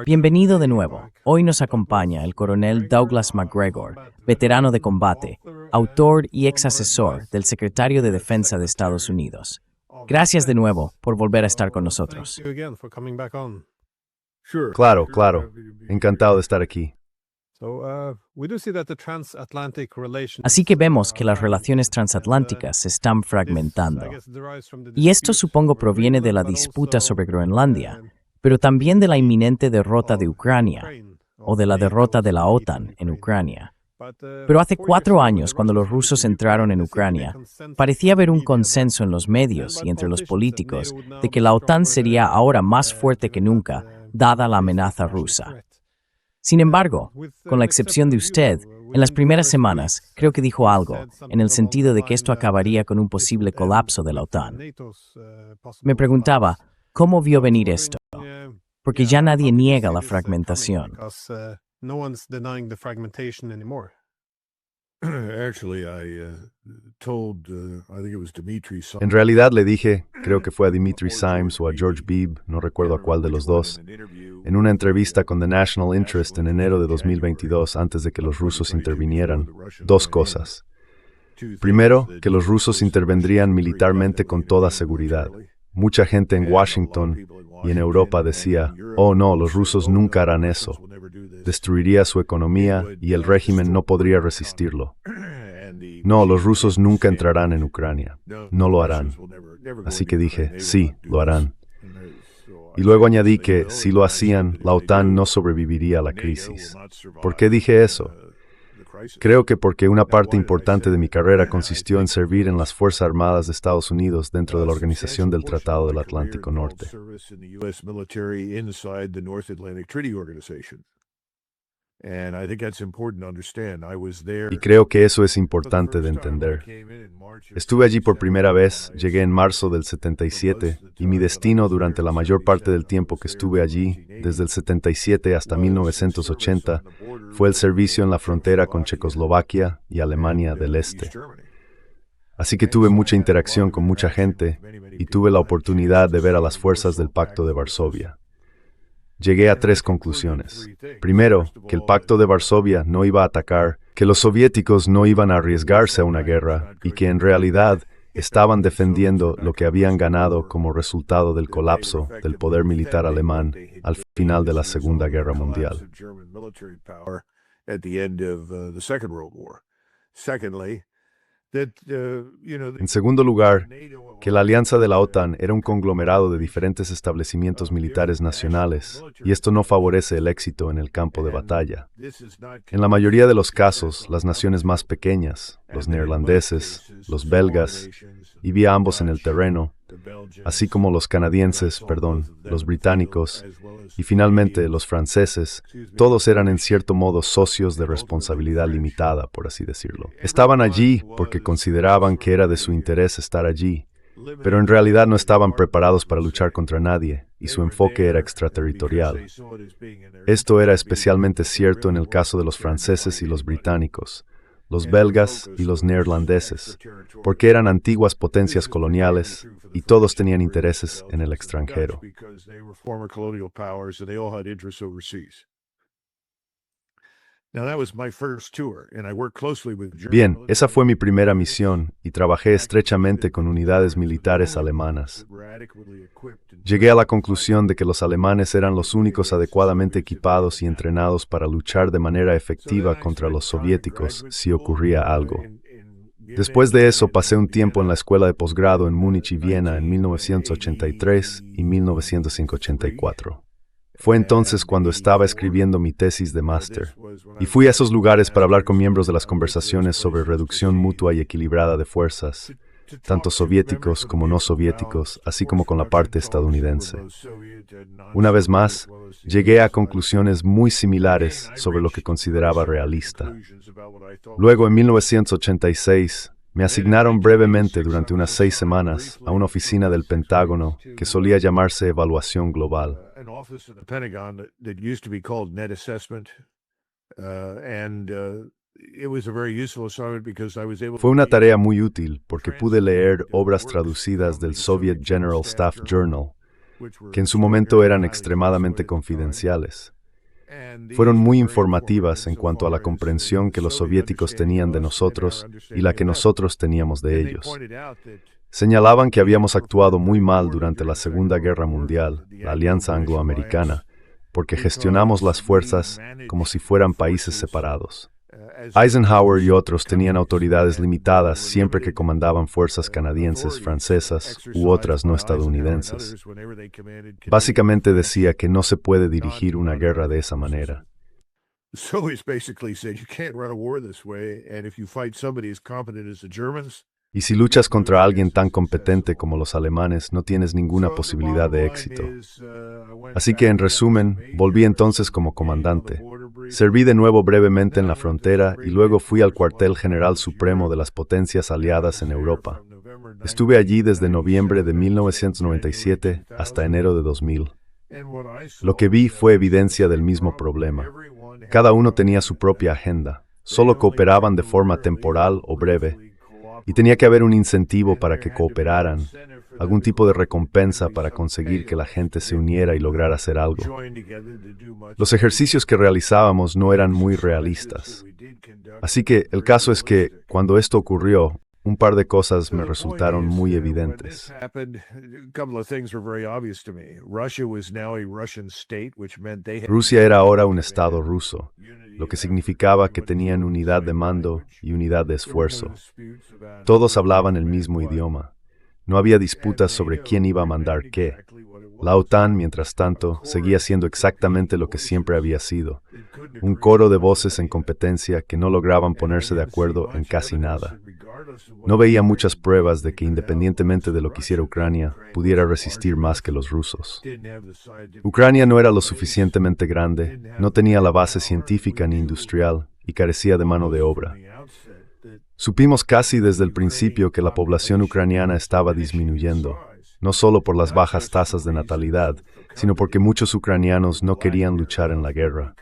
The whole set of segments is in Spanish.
Bienvenido de nuevo. Hoy nos acompaña el coronel Douglas McGregor, veterano de combate, autor y ex asesor del secretario de Defensa de Estados Unidos. Gracias de nuevo por volver a estar con nosotros. Claro, claro. Encantado de estar aquí. Así que vemos que las relaciones transatlánticas se están fragmentando. Y esto supongo proviene de la disputa sobre Groenlandia, pero también de la inminente derrota de Ucrania, o de la derrota de la OTAN en Ucrania. Pero hace 4 años, cuando los rusos entraron en Ucrania, parecía haber un consenso en los medios y entre los políticos de que la OTAN sería ahora más fuerte que nunca, dada la amenaza rusa. Sin embargo, con la excepción de usted, en las primeras semanas creo que dijo algo, en el sentido de que esto acabaría con un posible colapso de la OTAN. Me preguntaba, ¿cómo vio venir esto? Porque ya nadie niega la fragmentación. En realidad le dije, creo que fue a Dimitri Simes o a George Beebe, no recuerdo a cuál de los dos, en una entrevista con The National Interest en enero de 2022, antes de que los rusos intervinieran, dos cosas. Primero, que los rusos intervendrían militarmente con toda seguridad. Mucha gente en Washington y en Europa decía, oh no, los rusos nunca harán eso. Destruiría su economía y el régimen no podría resistirlo. No, los rusos nunca entrarán en Ucrania. No lo harán. Así que dije, sí, lo harán. Y luego añadí que, si lo hacían, la OTAN no sobreviviría a la crisis. ¿Por qué dije eso? Creo que porque una parte importante de mi carrera consistió en servir en las Fuerzas Armadas de Estados Unidos dentro de la Organización del Tratado del Atlántico Norte. Y creo que eso es importante de entender. Estuve allí por primera vez, llegué en marzo del 77, y mi destino durante la mayor parte del tiempo que estuve allí, desde el 77 hasta 1980, fue el servicio en la frontera con Checoslovaquia y Alemania del Este. Así que tuve mucha interacción con mucha gente y tuve la oportunidad de ver a las fuerzas del Pacto de Varsovia. Llegué a 3 conclusiones. Primero, que el Pacto de Varsovia no iba a atacar, que los soviéticos no iban a arriesgarse a una guerra y que en realidad estaban defendiendo lo que habían ganado como resultado del colapso del poder militar alemán al final de la Segunda Guerra Mundial. En segundo lugar, que la alianza de la OTAN era un conglomerado de diferentes establecimientos militares nacionales, y esto no favorece el éxito en el campo de batalla. En la mayoría de los casos, las naciones más pequeñas, los neerlandeses, los belgas, y vi a ambos en el terreno, así como los los británicos, y finalmente los franceses, todos eran en cierto modo socios de responsabilidad limitada, por así decirlo. Estaban allí porque consideraban que era de su interés estar allí, pero en realidad no estaban preparados para luchar contra nadie, y su enfoque era extraterritorial. Esto era especialmente cierto en el caso de los franceses y los británicos, los belgas y los neerlandeses, porque eran antiguas potencias coloniales y todos tenían intereses en el extranjero. Bien, esa fue mi primera misión y trabajé estrechamente con unidades militares alemanas. Llegué a la conclusión de que los alemanes eran los únicos adecuadamente equipados y entrenados para luchar de manera efectiva contra los soviéticos si ocurría algo. Después de eso pasé un tiempo en la escuela de posgrado en Múnich y Viena en 1983 y 1984. Fue entonces cuando estaba escribiendo mi tesis de máster, y fui a esos lugares para hablar con miembros de las conversaciones sobre reducción mutua y equilibrada de fuerzas, tanto soviéticos como no soviéticos, así como con la parte estadounidense. Una vez más, llegué a conclusiones muy similares sobre lo que consideraba realista. Luego, en 1986, me asignaron brevemente durante unas 6 semanas a una oficina del Pentágono que solía llamarse Evaluación Global. Fue una tarea muy útil porque pude leer obras traducidas del Soviet General Staff Journal, que en su momento eran extremadamente confidenciales. Fueron muy informativas en cuanto a la comprensión que los soviéticos tenían de nosotros y la que nosotros teníamos de ellos. Señalaban que habíamos actuado muy mal durante la Segunda Guerra Mundial, la Alianza Angloamericana, porque gestionamos las fuerzas como si fueran países separados. Eisenhower y otros tenían autoridades limitadas siempre que comandaban fuerzas canadienses, francesas u otras no estadounidenses. Básicamente decía que no se puede dirigir una guerra de esa manera. Y si luchas contra alguien tan competente como los alemanes, no tienes ninguna posibilidad de éxito. Así que, en resumen, volví entonces como comandante. Serví de nuevo brevemente en la frontera y luego fui al cuartel general supremo de las potencias aliadas en Europa. Estuve allí desde noviembre de 1997 hasta enero de 2000. Lo que vi fue evidencia del mismo problema. Cada uno tenía su propia agenda. Solo cooperaban de forma temporal o breve. Y tenía que haber un incentivo para que cooperaran, algún tipo de recompensa para conseguir que la gente se uniera y lograra hacer algo. Los ejercicios que realizábamos no eran muy realistas. Así que el caso es que, cuando esto ocurrió, un par de cosas me resultaron muy evidentes. Rusia era ahora un estado ruso, lo que significaba que tenían unidad de mando y unidad de esfuerzo. Todos hablaban el mismo idioma. No había disputas sobre quién iba a mandar qué. La OTAN, mientras tanto, seguía siendo exactamente lo que siempre había sido, un coro de voces en competencia que no lograban ponerse de acuerdo en casi nada. No veía muchas pruebas de que, independientemente de lo que hiciera Ucrania, pudiera resistir más que los rusos. Ucrania no era lo suficientemente grande, no tenía la base científica ni industrial y carecía de mano de obra. Supimos casi desde el principio que la población ucraniana estaba disminuyendo, no solo por las bajas tasas de natalidad, sino porque muchos ucranianos no querían luchar en la guerra.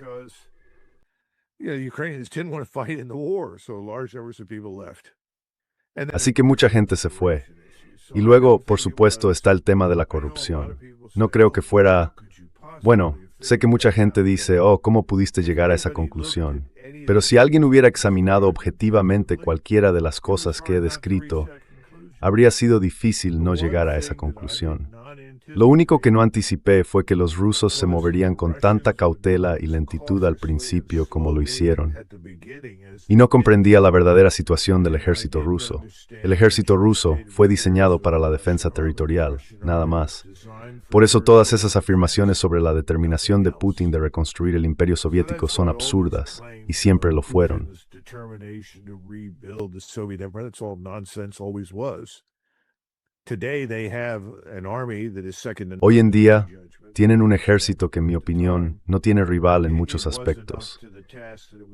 Así que mucha gente se fue. Y luego, por supuesto, está el tema de la corrupción. No creo que fuera... Bueno, sé que mucha gente dice, ¿cómo pudiste llegar a esa conclusión? Pero si alguien hubiera examinado objetivamente cualquiera de las cosas que he descrito, habría sido difícil no llegar a esa conclusión. Lo único que no anticipé fue que los rusos se moverían con tanta cautela y lentitud al principio como lo hicieron. Y no comprendía la verdadera situación del ejército ruso. El ejército ruso fue diseñado para la defensa territorial, nada más. Por eso todas esas afirmaciones sobre la determinación de Putin de reconstruir el imperio soviético son absurdas, y siempre lo fueron. Hoy en día, tienen un ejército que, en mi opinión, no tiene rival en muchos aspectos.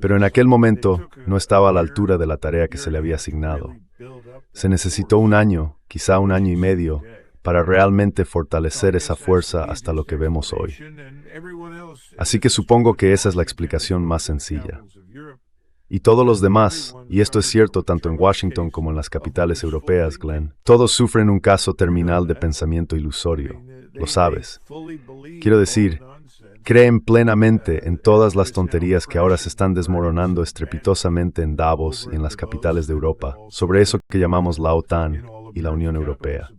Pero en aquel momento no estaba a la altura de la tarea que se le había asignado. Se necesitó un año, quizá un año y medio, para realmente fortalecer esa fuerza hasta lo que vemos hoy. Así que supongo que esa es la explicación más sencilla. Y todos los demás, y esto es cierto tanto en Washington como en las capitales europeas, Glenn, todos sufren un caso terminal de pensamiento ilusorio. Lo sabes. Quiero decir, creen plenamente en todas las tonterías que ahora se están desmoronando estrepitosamente en Davos y en las capitales de Europa, sobre eso que llamamos la OTAN y la Unión Europea.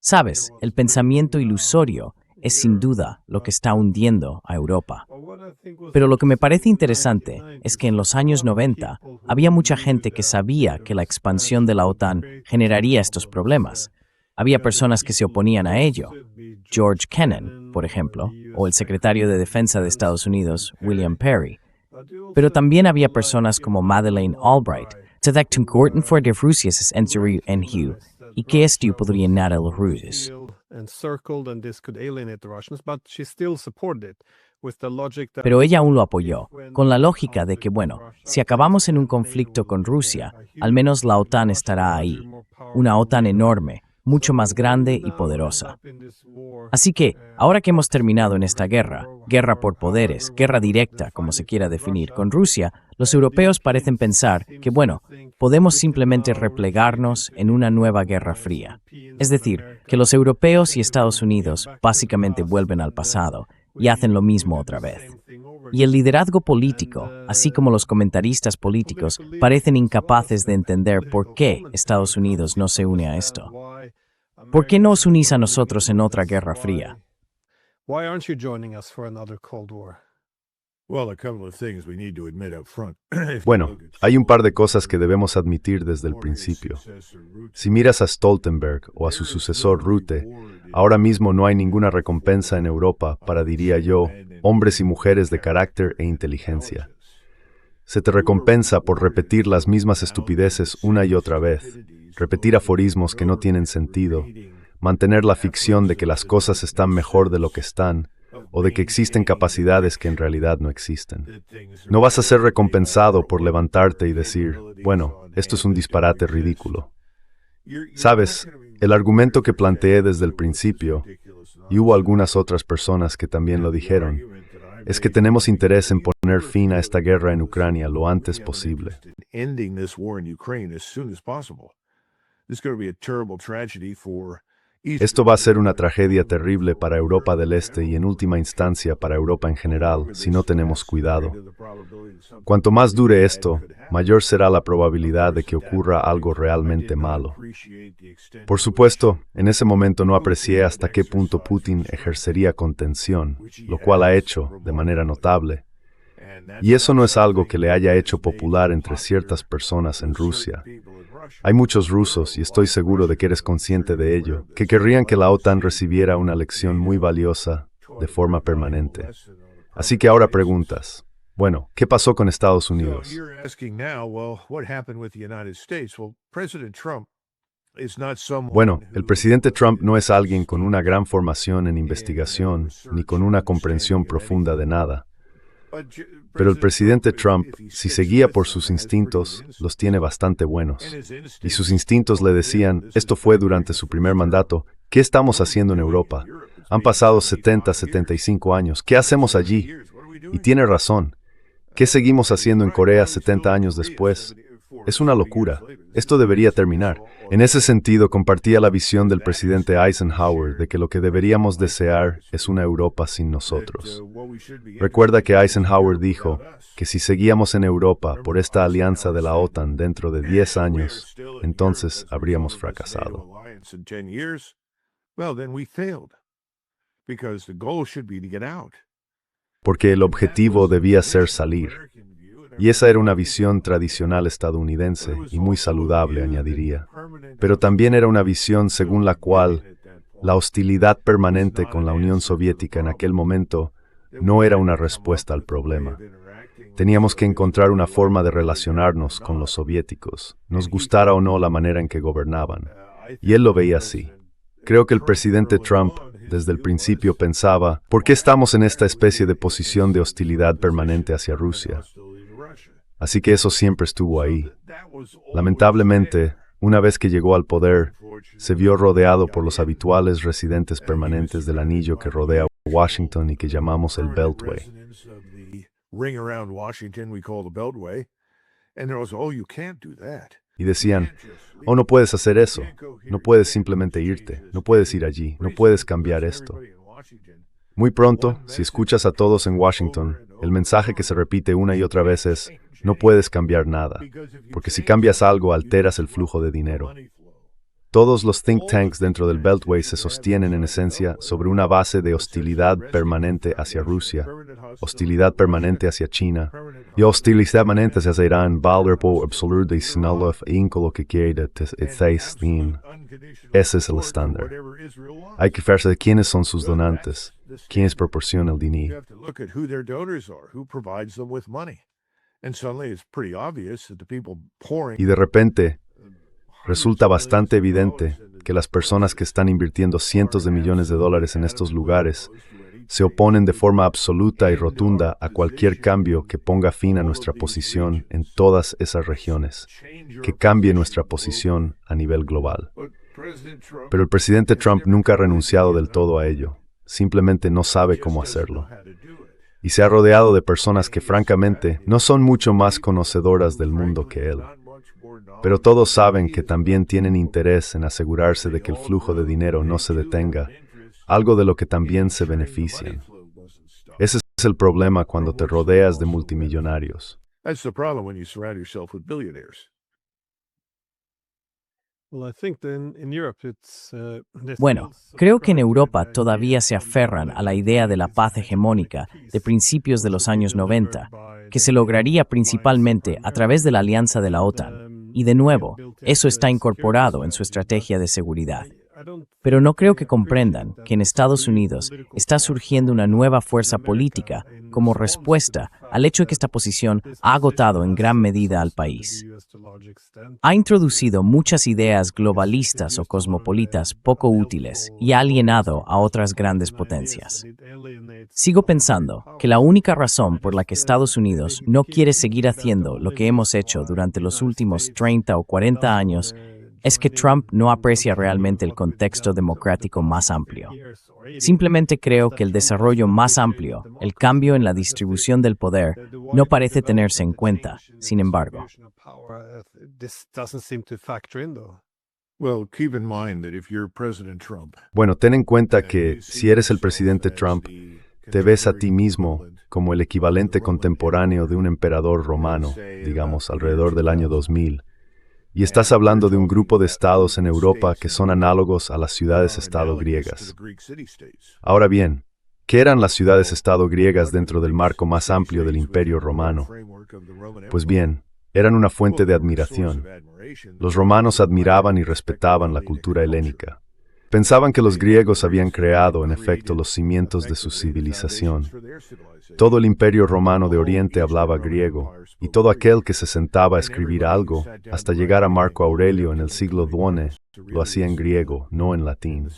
Sabes, el pensamiento ilusorio es sin duda lo que está hundiendo a Europa. Pero lo que me parece interesante es que en los años 90 había mucha gente que sabía que la expansión de la OTAN generaría estos problemas. Había personas que se oponían a ello. George Kennan, por ejemplo, o el secretario de Defensa de Estados Unidos, William Perry. Pero también había personas como Madeleine Albright, som Gorton for de Rusias Enseri en Hugh, y que esto podría negar a los rusos. Pero ella aún lo apoyó, con la lógica de que, si acabamos en un conflicto con Rusia, al menos la OTAN estará ahí, una OTAN enorme, mucho más grande y poderosa. Así que, ahora que hemos terminado en esta guerra, guerra por poderes, guerra directa, como se quiera definir, con Rusia, los europeos parecen pensar que, bueno, podemos simplemente replegarnos en una nueva guerra fría. Es decir, que los europeos y Estados Unidos básicamente vuelven al pasado y hacen lo mismo otra vez. Y el liderazgo político, así como los comentaristas políticos, parecen incapaces de entender por qué Estados Unidos no se une a esto. ¿Por qué no os unís a nosotros en otra guerra fría? Bueno, hay un par de cosas que debemos admitir desde el principio. Si miras a Stoltenberg o a su sucesor Rutte, ahora mismo no hay ninguna recompensa en Europa para, diría yo, hombres y mujeres de carácter e inteligencia. Se te recompensa por repetir las mismas estupideces una y otra vez, repetir aforismos que no tienen sentido, mantener la ficción de que las cosas están mejor de lo que están, o de que existen capacidades que en realidad no existen. No vas a ser recompensado por levantarte y decir, bueno, esto es un disparate ridículo. Sabes, el argumento que planteé desde el principio, y hubo algunas otras personas que también lo dijeron, es que tenemos interés en poner fin a esta guerra en Ucrania lo antes posible. Esto va a ser una tragedia terrible para Europa del Este y en última instancia para Europa en general, si no tenemos cuidado. Cuanto más dure esto, mayor será la probabilidad de que ocurra algo realmente malo. Por supuesto, en ese momento no aprecié hasta qué punto Putin ejercería contención, lo cual ha hecho de manera notable. Y eso no es algo que le haya hecho popular entre ciertas personas en Rusia. Hay muchos rusos, y estoy seguro de que eres consciente de ello, que querrían que la OTAN recibiera una lección muy valiosa de forma permanente. Así que ahora preguntas, bueno, ¿qué pasó con Estados Unidos? Bueno, el presidente Trump no es alguien con una gran formación en investigación, ni con una comprensión profunda de nada. Pero el presidente Trump, si se guía por sus instintos, los tiene bastante buenos. Y sus instintos le decían, esto fue durante su primer mandato, ¿qué estamos haciendo en Europa? Han pasado 70, 75 años, ¿qué hacemos allí? Y tiene razón. ¿Qué seguimos haciendo en Corea 70 años después? Es una locura. Esto debería terminar. En ese sentido, compartía la visión del presidente Eisenhower de que lo que deberíamos desear es una Europa sin nosotros. Recuerda que Eisenhower dijo que si seguíamos en Europa por esta alianza de la OTAN dentro de 10 años, entonces habríamos fracasado. Porque el objetivo debía ser salir. Y esa era una visión tradicional estadounidense y muy saludable, añadiría. Pero también era una visión según la cual la hostilidad permanente con la Unión Soviética en aquel momento no era una respuesta al problema. Teníamos que encontrar una forma de relacionarnos con los soviéticos, nos gustara o no la manera en que gobernaban. Y él lo veía así. Creo que el presidente Trump, desde el principio, pensaba, ¿por qué estamos en esta especie de posición de hostilidad permanente hacia Rusia? Así que eso siempre estuvo ahí. Lamentablemente, una vez que llegó al poder, se vio rodeado por los habituales residentes permanentes del anillo que rodea Washington y que llamamos el Beltway. Y decían, oh, no puedes hacer eso, no puedes simplemente irte, no puedes ir allí, no puedes cambiar esto. Muy pronto, si escuchas a todos en Washington, el mensaje que se repite una y otra vez es, no puedes cambiar nada, porque si cambias algo alteras el flujo de dinero. Todos los think tanks dentro del Beltway se sostienen en esencia sobre una base de hostilidad permanente hacia Rusia, hostilidad permanente hacia China y hostilidad permanente hacia Irán, valorpo absoluto y sinalof lo que quiera Ese es el estándar. Hay que fijarse de quiénes son sus donantes, quiénes proporcionan el dinero. Y de repente, resulta bastante evidente que las personas que están invirtiendo cientos de millones de dólares en estos lugares se oponen de forma absoluta y rotunda a cualquier cambio que ponga fin a nuestra posición en todas esas regiones, que cambie nuestra posición a nivel global. Pero el presidente Trump nunca ha renunciado del todo a ello. Simplemente no sabe cómo hacerlo. Y se ha rodeado de personas que francamente no son mucho más conocedoras del mundo que él. Pero todos saben que también tienen interés en asegurarse de que el flujo de dinero no se detenga, algo de lo que también se benefician. Ese es el problema cuando te rodeas de multimillonarios. Bueno, creo que en Europa todavía se aferran a la idea de la paz hegemónica de principios de los años 90, que se lograría principalmente a través de la alianza de la OTAN. Y de nuevo, eso está incorporado en su estrategia de seguridad. Pero no creo que comprendan que en Estados Unidos está surgiendo una nueva fuerza política como respuesta al hecho de que esta posición ha agotado en gran medida al país. Ha introducido muchas ideas globalistas o cosmopolitas poco útiles y ha alienado a otras grandes potencias. Sigo pensando que la única razón por la que Estados Unidos no quiere seguir haciendo lo que hemos hecho durante los últimos 30 o 40 años es que Trump no aprecia realmente el contexto democrático más amplio. Simplemente creo que el desarrollo más amplio, el cambio en la distribución del poder, no parece tenerse en cuenta, sin embargo. Bueno, ten en cuenta que si eres el presidente Trump, te ves a ti mismo como el equivalente contemporáneo de un emperador romano, digamos, alrededor del año 2000. Y estás hablando de un grupo de estados en Europa que son análogos a las ciudades-estado griegas. Ahora bien, ¿qué eran las ciudades-estado griegas dentro del marco más amplio del Imperio Romano? Pues bien, eran una fuente de admiración. Los romanos admiraban y respetaban la cultura helénica. Pensaban que los griegos habían creado, en efecto, los cimientos de su civilización. Todo el Imperio Romano de Oriente hablaba griego, y todo aquel que se sentaba a escribir algo, hasta llegar a Marco Aurelio en el siglo IX, lo hacía en griego, no en latín.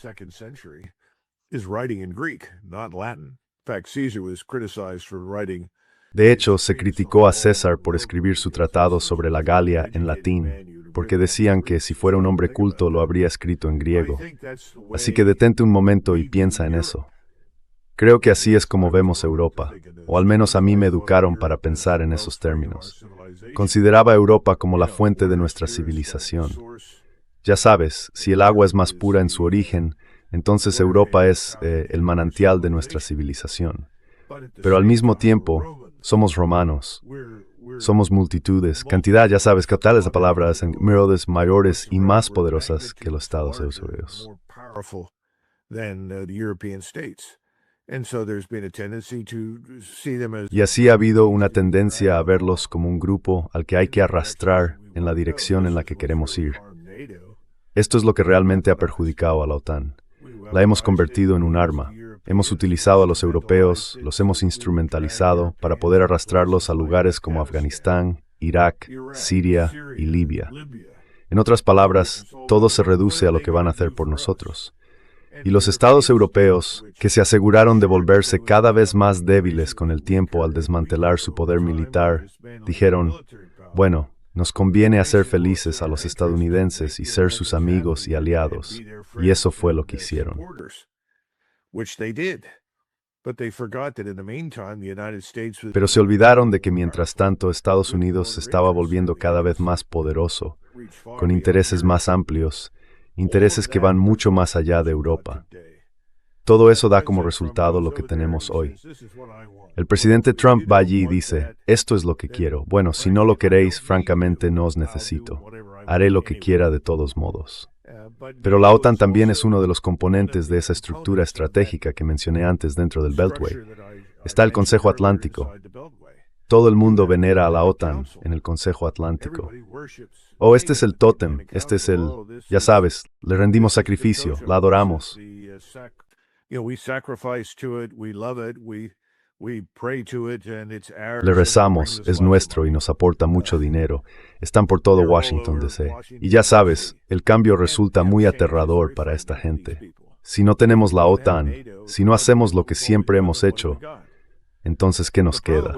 De hecho, se criticó a César por escribir su tratado sobre la Galia en latín, porque decían que si fuera un hombre culto lo habría escrito en griego. Así que detente un momento y piensa en eso. Creo que así es como vemos Europa, o al menos a mí me educaron para pensar en esos términos. Consideraba a Europa como la fuente de nuestra civilización. Ya sabes, si el agua es más pura en su origen, entonces Europa es el manantial de nuestra civilización. Pero al mismo tiempo, somos romanos. Somos multitudes, cantidad, ya sabes, capitales de palabras en myriades mayores y más poderosas que los estados europeos. Y así ha habido una tendencia a verlos como un grupo al que hay que arrastrar en la dirección en la que queremos ir. Esto es lo que realmente ha perjudicado a la OTAN. La hemos convertido en un arma. Hemos utilizado a los europeos, los hemos instrumentalizado para poder arrastrarlos a lugares como Afganistán, Irak, Siria y Libia. En otras palabras, todo se reduce a lo que van a hacer por nosotros. Y los estados europeos, que se aseguraron de volverse cada vez más débiles con el tiempo al desmantelar su poder militar, dijeron, bueno, nos conviene hacer felices a los estadounidenses y ser sus amigos y aliados. Y eso fue lo que hicieron. Pero se olvidaron de que mientras tanto Estados Unidos se estaba volviendo cada vez más poderoso, con intereses más amplios, intereses que van mucho más allá de Europa. Todo eso da como resultado lo que tenemos hoy. El presidente Trump va allí y dice, esto es lo que quiero. Bueno, si no lo queréis, francamente no os necesito. Haré lo que quiera de todos modos. Pero la OTAN también es uno de los componentes de esa estructura estratégica que mencioné antes dentro del Beltway. Está el Consejo Atlántico. Todo el mundo venera a la OTAN en el Consejo Atlántico. Oh, este es el tótem, este es el, ya sabes, le rendimos sacrificio, la adoramos. Le rezamos, es nuestro y nos aporta mucho dinero. Están por todo Washington, D.C. Y ya sabes, el cambio resulta muy aterrador para esta gente. Si no tenemos la OTAN, si no hacemos lo que siempre hemos hecho, Entonces, ¿qué nos queda?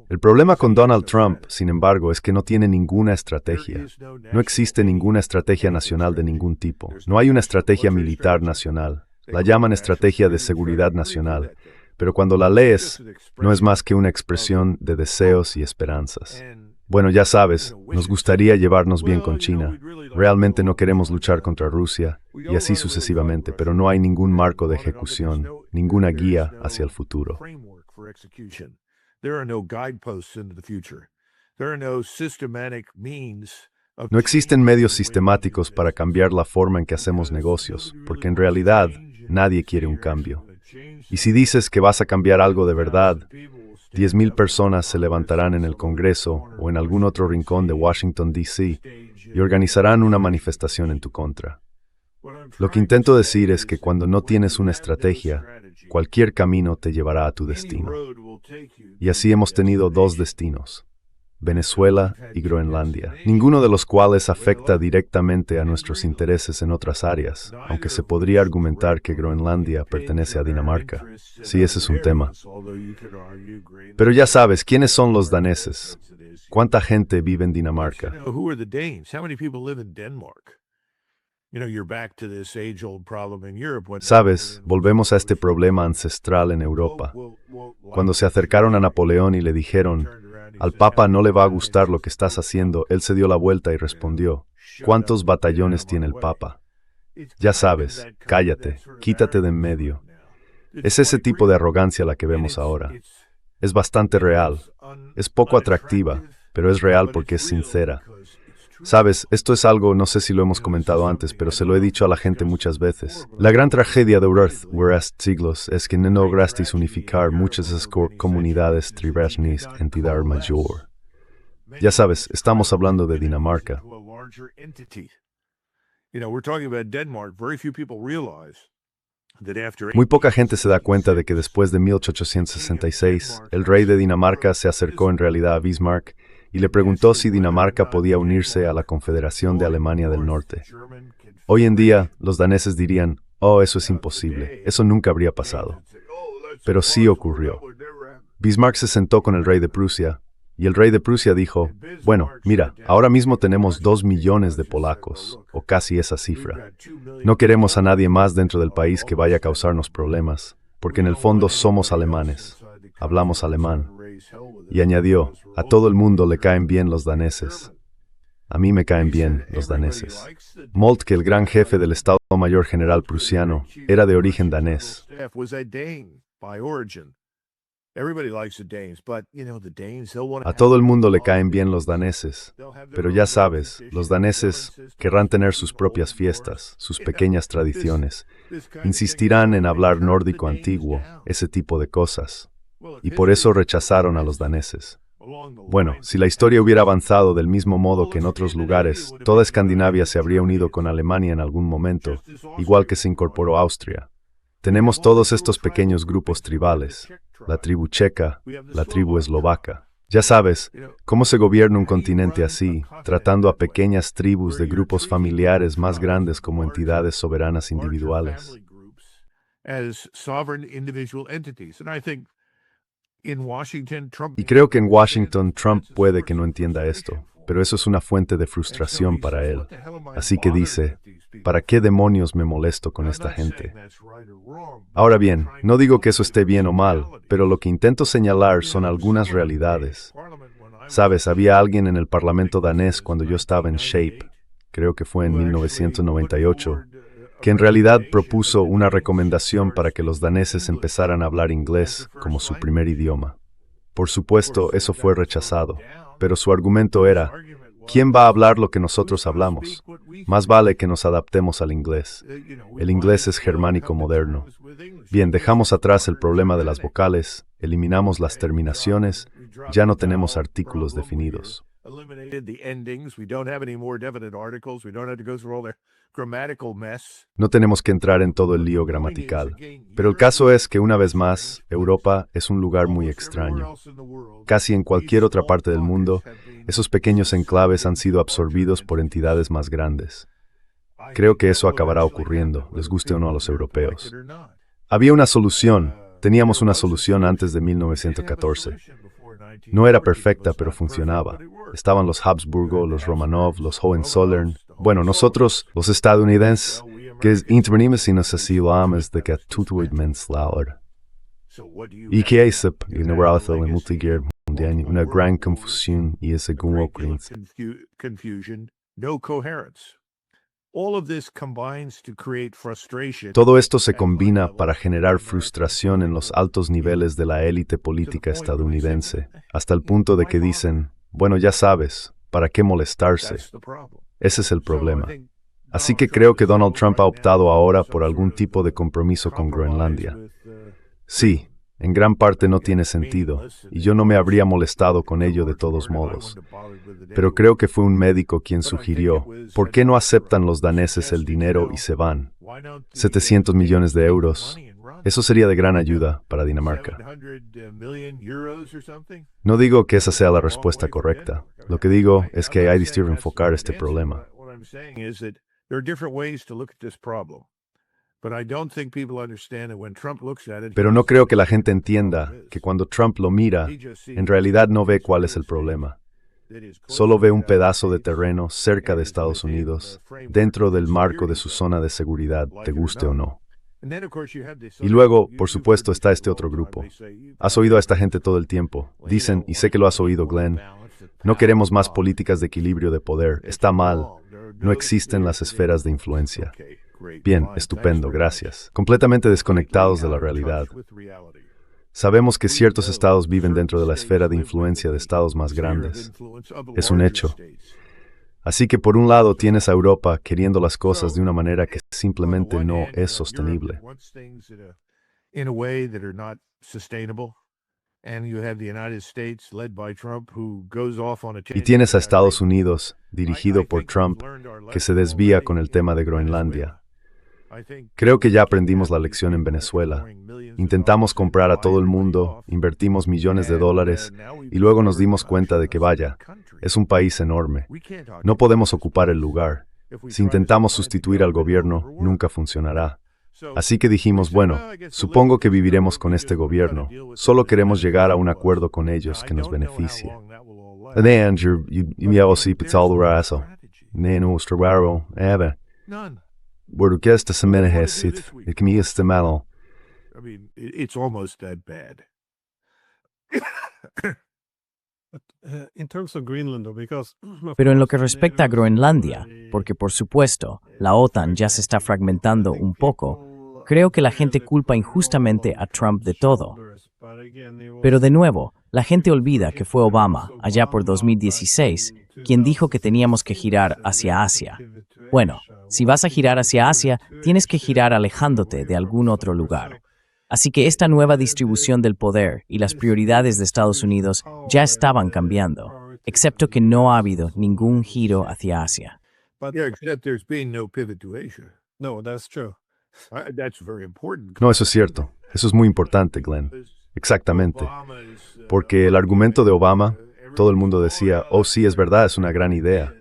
El problema con Donald Trump, sin embargo, es que no tiene ninguna estrategia. No existe ninguna estrategia nacional de ningún tipo. No hay una estrategia militar nacional. La llaman estrategia de seguridad nacional. Pero cuando la lees, no es más que una expresión de deseos y esperanzas. Bueno, ya sabes, nos gustaría llevarnos bien con China. Realmente no queremos luchar contra Rusia, y así sucesivamente, pero no hay ningún marco de ejecución, ninguna guía hacia el futuro. No existen medios sistemáticos para cambiar la forma en que hacemos negocios, porque en realidad nadie quiere un cambio. Y si dices que vas a cambiar algo de verdad, 10,000 personas se levantarán en el Congreso o en algún otro rincón de Washington, D.C. y organizarán una manifestación en tu contra. Lo que intento decir es que cuando no tienes una estrategia, cualquier camino te llevará a tu destino. Y así hemos tenido 2 destinos, Venezuela y Groenlandia, ninguno de los cuales afecta directamente a nuestros intereses en otras áreas, aunque se podría argumentar que Groenlandia pertenece a Dinamarca. Sí, ese es un tema. Pero ya sabes, ¿quiénes son los daneses? ¿Cuánta gente vive en Dinamarca? Sabes, volvemos a este problema ancestral en Europa. Cuando se acercaron a Napoleón y le dijeron, al Papa no le va a gustar lo que estás haciendo, él se dio la vuelta y respondió, ¿cuántos batallones tiene el Papa? Ya sabes, cállate, quítate de en medio. Es ese tipo de arrogancia la que vemos ahora. Es bastante real. Es poco atractiva, pero es real porque es sincera. Sabes, esto es algo, no sé si lo hemos comentado antes, pero se lo he dicho a la gente muchas veces. La gran tragedia de Earth siglos es que no lograsteis unificar muchas de esas comunidades tribales entidad mayor. Ya sabes, estamos hablando de Dinamarca. Muy poca gente se da cuenta de que después de 1866, el rey de Dinamarca se acercó en realidad a Bismarck y le preguntó si Dinamarca podía unirse a la Confederación de Alemania del Norte. Hoy en día, los daneses dirían, oh, eso es imposible, eso nunca habría pasado. Pero sí ocurrió. Bismarck se sentó con el rey de Prusia, y el rey de Prusia dijo, bueno, mira, ahora mismo tenemos 2 millones de polacos, o casi esa cifra. No queremos a nadie más dentro del país que vaya a causarnos problemas, porque en el fondo somos alemanes, hablamos alemán. Y añadió, a todo el mundo le caen bien los daneses. A mí me caen bien los daneses. Moltke, el gran jefe del Estado Mayor General prusiano, era de origen danés. A todo el mundo le caen bien los daneses, pero ya sabes, los daneses querrán tener sus propias fiestas, sus pequeñas tradiciones, insistirán en hablar nórdico antiguo, ese tipo de cosas. Y por eso rechazaron a los daneses. Bueno, si la historia hubiera avanzado del mismo modo que en otros lugares, toda Escandinavia se habría unido con Alemania en algún momento, igual que se incorporó Austria. Tenemos todos estos pequeños grupos tribales, la tribu checa, la tribu eslovaca. Ya sabes, cómo se gobierna un continente así, tratando a pequeñas tribus de grupos familiares más grandes como entidades soberanas individuales. Y creo que en Washington Trump puede que no entienda esto, pero eso es una fuente de frustración para él. Así que dice, ¿para qué demonios me molesto con esta gente? Ahora bien, no digo que eso esté bien o mal, pero lo que intento señalar son algunas realidades. Sabes, había alguien en el Parlamento danés cuando yo estaba en SHAPE, creo que fue en 1998, que en realidad propuso una recomendación para que los daneses empezaran a hablar inglés como su primer idioma. Por supuesto, eso fue rechazado, pero su argumento era, ¿quién va a hablar lo que nosotros hablamos? Más vale que nos adaptemos al inglés. El inglés es germánico moderno. Bien, dejamos atrás el problema de las vocales, eliminamos las terminaciones, ya no tenemos artículos definidos. No tenemos que entrar en todo el lío gramatical, pero el caso es que una vez más, Europa es un lugar muy extraño. Casi en cualquier otra parte del mundo, esos pequeños enclaves han sido absorbidos por entidades más grandes. Creo que eso acabará ocurriendo, les guste o no a los europeos. Había una solución, Teníamos una solución antes de 1914. No era perfecta, pero funcionaba. Estaban los Habsburgo, los Romanov, los Hohenzollern. Bueno, nosotros, los estadounidenses, que intervenimos y nos asilamos de que tutuid menslaur. Y que es ignorado en multiger mundial, una gran confusión y ese no coherence. Todo esto se combina para generar frustración en los altos niveles de la élite política estadounidense, hasta el punto de que dicen, bueno, ya sabes, ¿para qué molestarse? Ese es el problema. Así que creo que Donald Trump ha optado ahora por algún tipo de compromiso con Groenlandia. Sí, en gran parte no tiene sentido, y yo no me habría molestado con ello de todos modos. Pero creo que fue un médico quien sugirió, ¿por qué no aceptan los daneses el dinero y se van? 700 millones de euros. Eso sería de gran ayuda para Dinamarca. No digo que esa sea la respuesta correcta. Lo que digo es que hay que distinguir enfocar este problema. Pero no creo que la gente entienda que cuando Trump lo mira, en realidad no ve cuál es el problema. Solo ve un pedazo de terreno cerca de Estados Unidos, dentro del marco de su zona de seguridad, te guste o no. Y luego, por supuesto, está este otro grupo. Has oído a esta gente todo el tiempo. Dicen, y sé que lo has oído, Glenn, no queremos más políticas de equilibrio de poder. Está mal. No existen las esferas de influencia. Bien, estupendo, gracias. Completamente desconectados de la realidad. Sabemos que ciertos estados viven dentro de la esfera de influencia de estados más grandes. Es un hecho. Así que por un lado tienes a Europa queriendo las cosas de una manera que simplemente no es sostenible. Y tienes a Estados Unidos, dirigido por Trump, que se desvía con el tema de Groenlandia. Creo que ya aprendimos la lección en Venezuela. Intentamos comprar a todo el mundo, invertimos millones de dólares y luego nos dimos cuenta de que vaya, es un país enorme. No podemos ocupar el lugar. Si intentamos sustituir al gobierno, nunca funcionará. Así que dijimos, bueno, supongo que viviremos con este gobierno. Solo queremos llegar a un acuerdo con ellos que nos beneficie. It's almost that bad. Pero en lo que respecta a Groenlandia, porque por supuesto, la OTAN ya se está fragmentando un poco, creo que la gente culpa injustamente a Trump de todo. Pero de nuevo, la gente olvida que fue Obama, allá por 2016, quien dijo que teníamos que girar hacia Asia. Bueno, si vas a girar hacia Asia, tienes que girar alejándote de algún otro lugar. Así que esta nueva distribución del poder y las prioridades de Estados Unidos ya estaban cambiando, excepto que no ha habido ningún giro hacia Asia. No, eso es cierto. Eso es muy importante, Glenn. Exactamente. Porque el argumento de Obama, todo el mundo decía, oh sí, es verdad, es una gran idea.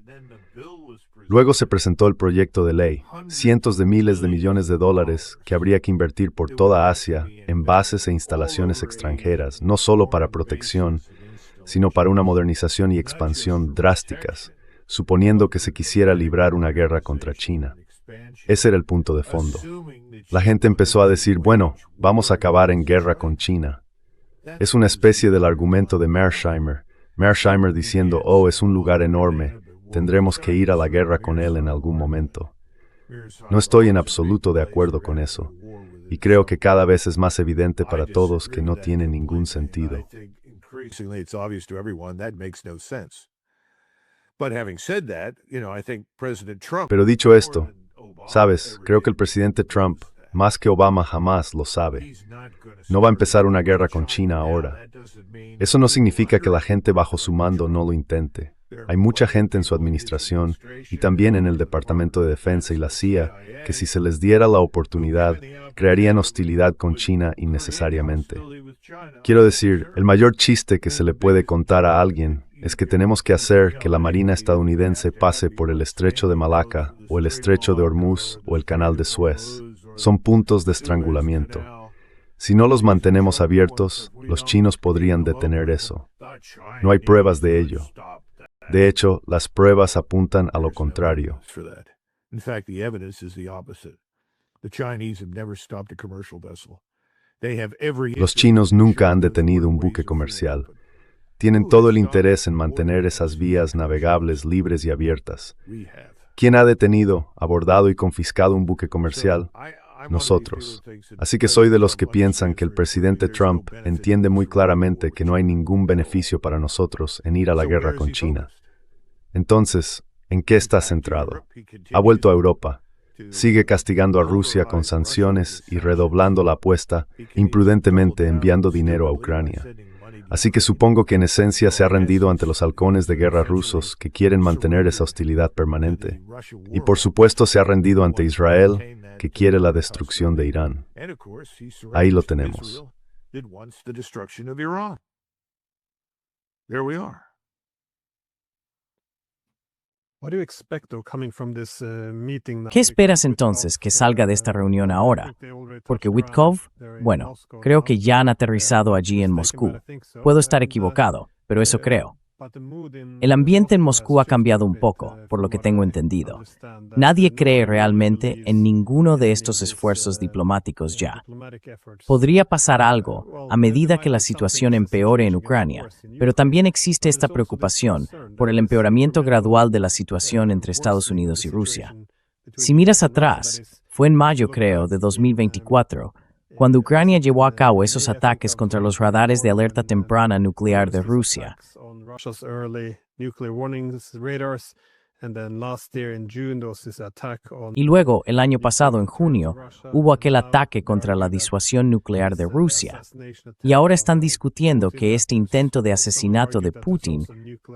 Luego se presentó el proyecto de ley, cientos de miles de millones de dólares que habría que invertir por toda Asia en bases e instalaciones extranjeras, no solo para protección, sino para una modernización y expansión drásticas, suponiendo que se quisiera librar una guerra contra China. Ese era el punto de fondo. La gente empezó a decir, bueno, vamos a acabar en guerra con China. Es una especie del argumento de Mearsheimer. Mearsheimer diciendo, oh, es un lugar enorme, tendremos que ir a la guerra con él en algún momento. No estoy en absoluto de acuerdo con eso, y creo que cada vez es más evidente para todos que no tiene ningún sentido. Pero dicho esto, sabes, creo que el presidente Trump, más que Obama, jamás lo sabe. No va a empezar una guerra con China ahora. Eso no significa que la gente bajo su mando no lo intente. Hay mucha gente en su administración y también en el Departamento de Defensa y la CIA que si se les diera la oportunidad, crearían hostilidad con China innecesariamente. Quiero decir, el mayor chiste que se le puede contar a alguien es que tenemos que hacer que la Marina estadounidense pase por el Estrecho de Malaca o el Estrecho de Hormuz o el Canal de Suez. Son puntos de estrangulamiento. Si no los mantenemos abiertos, los chinos podrían detener eso. No hay pruebas de ello. De hecho, las pruebas apuntan a lo contrario. In fact, the evidence is the opposite. The Chinese have never stopped a commercial vessel. They have every Los chinos nunca han detenido un buque comercial. Tienen todo el interés en mantener esas vías navegables libres y abiertas. ¿Quién ha detenido, abordado y confiscado un buque comercial? Nosotros. Así que soy de los que piensan que el presidente Trump entiende muy claramente que no hay ningún beneficio para nosotros en ir a la guerra con China. Entonces, ¿en qué está centrado? Ha vuelto a Europa. Sigue castigando a Rusia con sanciones y redoblando la apuesta, imprudentemente enviando dinero a Ucrania. Así que supongo que en esencia se ha rendido ante los halcones de guerra rusos que quieren mantener esa hostilidad permanente. Y por supuesto se ha rendido ante Israel, que quiere la destrucción de Irán. Ahí lo tenemos. ¿Qué esperas entonces que salga de esta reunión ahora? Porque Witkoff, bueno, creo que ya han aterrizado allí en Moscú. Puedo estar equivocado, pero eso creo. El ambiente en Moscú ha cambiado un poco, por lo que tengo entendido. Nadie cree realmente en ninguno de estos esfuerzos diplomáticos ya. Podría pasar algo a medida que la situación empeore en Ucrania, pero también existe esta preocupación por el empeoramiento gradual de la situación entre Estados Unidos y Rusia. Si miras atrás, fue en mayo, creo, de 2024, cuando Ucrania llevó a cabo esos ataques contra los radares de alerta temprana nuclear de Rusia. Y luego, el año pasado, en junio, hubo aquel ataque contra la disuasión nuclear de Rusia. Y ahora están discutiendo que este intento de asesinato de Putin,